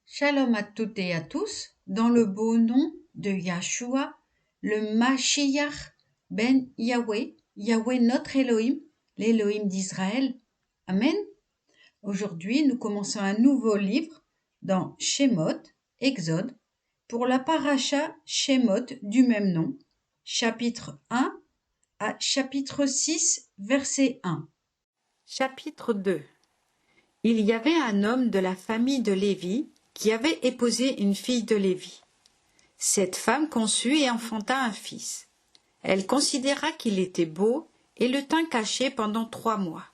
Shalom à toutes et à tous, dans le beau nom de Yahshua, le Mashiach ben Yahweh, Yahweh notre Elohim, l'Elohim d'Israël. Amen. Aujourd'hui, nous commençons un nouveau livre dans Shemot, Exode, pour la paracha Shemot du même nom, chapitre 1 à chapitre 6, verset 1. Chapitre 2. Il y avait un homme de la famille de Lévi qui avait épousé une fille de Lévi. Cette femme conçut et enfanta un fils. Elle considéra qu'il était beau et le tint caché pendant 3 mois.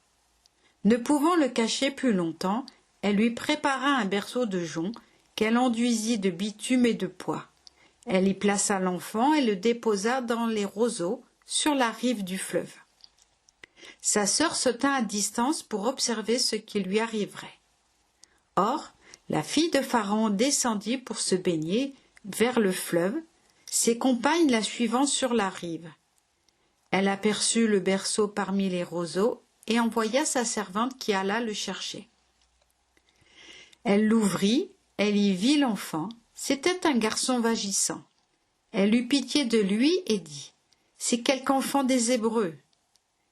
Ne pouvant le cacher plus longtemps, elle lui prépara un berceau de jonc qu'elle enduisit de bitume et de poix. Elle y plaça l'enfant et le déposa dans les roseaux sur la rive du fleuve. Sa sœur se tint à distance pour observer ce qui lui arriverait. Or, la fille de Pharaon descendit pour se baigner vers le fleuve, ses compagnes la suivant sur la rive. Elle aperçut le berceau parmi les roseaux et envoya sa servante qui alla le chercher. Elle l'ouvrit, elle y vit l'enfant, c'était un garçon vagissant. Elle eut pitié de lui et dit « C'est quelque enfant des Hébreux ».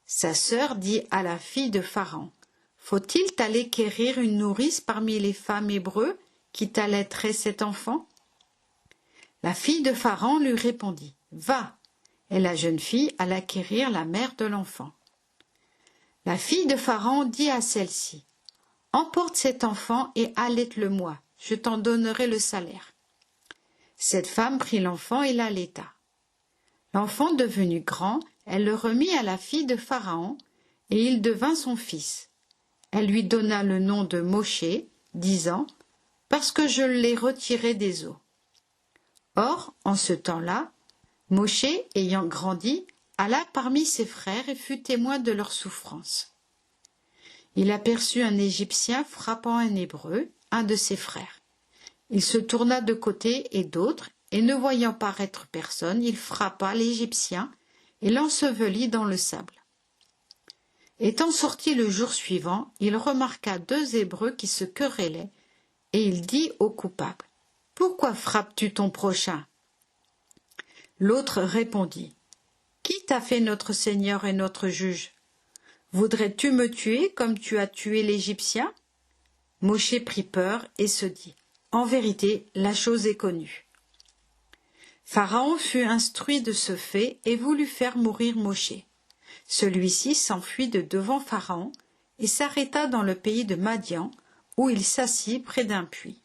Sa sœur dit à la fille de Pharaon, « Faut-il t'aller quérir une nourrice parmi les femmes hébreux qui t'allaiteraient cet enfant ?» La fille de Pharaon lui répondit, « Va !» Et la jeune fille alla quérir la mère de l'enfant. La fille de Pharaon dit à celle-ci, « Emporte cet enfant et allaite-le-moi, je t'en donnerai le salaire. » Cette femme prit l'enfant et l'allaita. L'enfant devenu grand, elle le remit à la fille de Pharaon, et il devint son fils. Elle lui donna le nom de Moshe, disant « Parce que je l'ai retiré des eaux. » Or, en ce temps-là, Moshe, ayant grandi, alla parmi ses frères et fut témoin de leurs souffrances. Il aperçut un Égyptien frappant un Hébreu, un de ses frères. Il se tourna de côté et d'autre, et ne voyant paraître personne, il frappa l'Égyptien et l'ensevelit dans le sable. Étant sorti le jour suivant, il remarqua 2 Hébreux qui se querellaient, et il dit au coupable, « Pourquoi frappes-tu ton prochain ?» L'autre répondit, « Qui t'a fait notre Seigneur et notre juge? Voudrais-tu me tuer comme tu as tué l'Égyptien ?» Moshe prit peur et se dit, « En vérité, la chose est connue. » Pharaon fut instruit de ce fait et voulut faire mourir Moshe. Celui-ci s'enfuit de devant Pharaon et s'arrêta dans le pays de Madian, où il s'assit près d'un puits.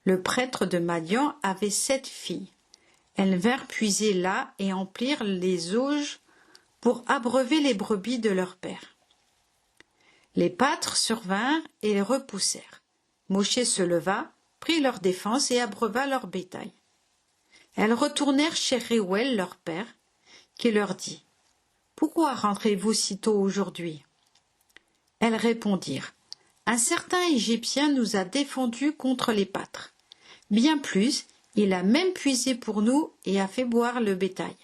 Le prêtre de Madian avait 7 filles. Elles vinrent puiser là et emplirent les auges pour abreuver les brebis de leur père. Les pâtres survinrent et les repoussèrent. Moshe se leva, prit leur défense et abreuva leur bétail. Elles retournèrent chez Réouel, leur père, qui leur dit « Pourquoi rentrez-vous si tôt aujourd'hui ?» Elles répondirent « Un certain Égyptien nous a défendus contre les pâtres. Bien plus, il a même puisé pour nous et a fait boire le bétail. »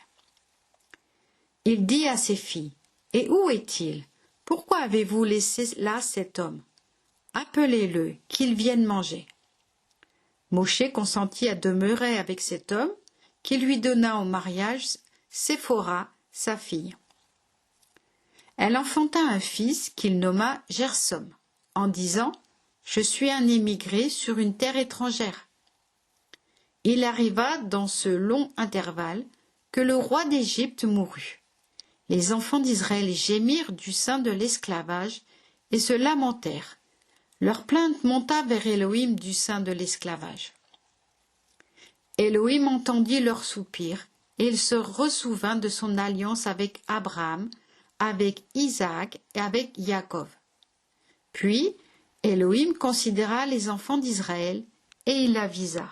Il dit à ses filles « Et où est-il? Pourquoi avez-vous laissé là cet homme? Appelez-le, qu'il vienne manger. » Moshe consentit à demeurer avec cet homme, qui lui donna en mariage Séphora, sa fille. Elle enfanta un fils qu'il nomma Gersom, en disant « Je suis un émigré sur une terre étrangère. » Il arriva dans ce long intervalle que le roi d'Égypte mourut. Les enfants d'Israël gémirent du sein de l'esclavage et se lamentèrent. Leur plainte monta vers Elohim du sein de l'esclavage. Elohim entendit leurs soupirs, et il se ressouvint de son alliance avec Abraham, avec Isaac et avec Jacob. Puis Elohim considéra les enfants d'Israël, et il avisa.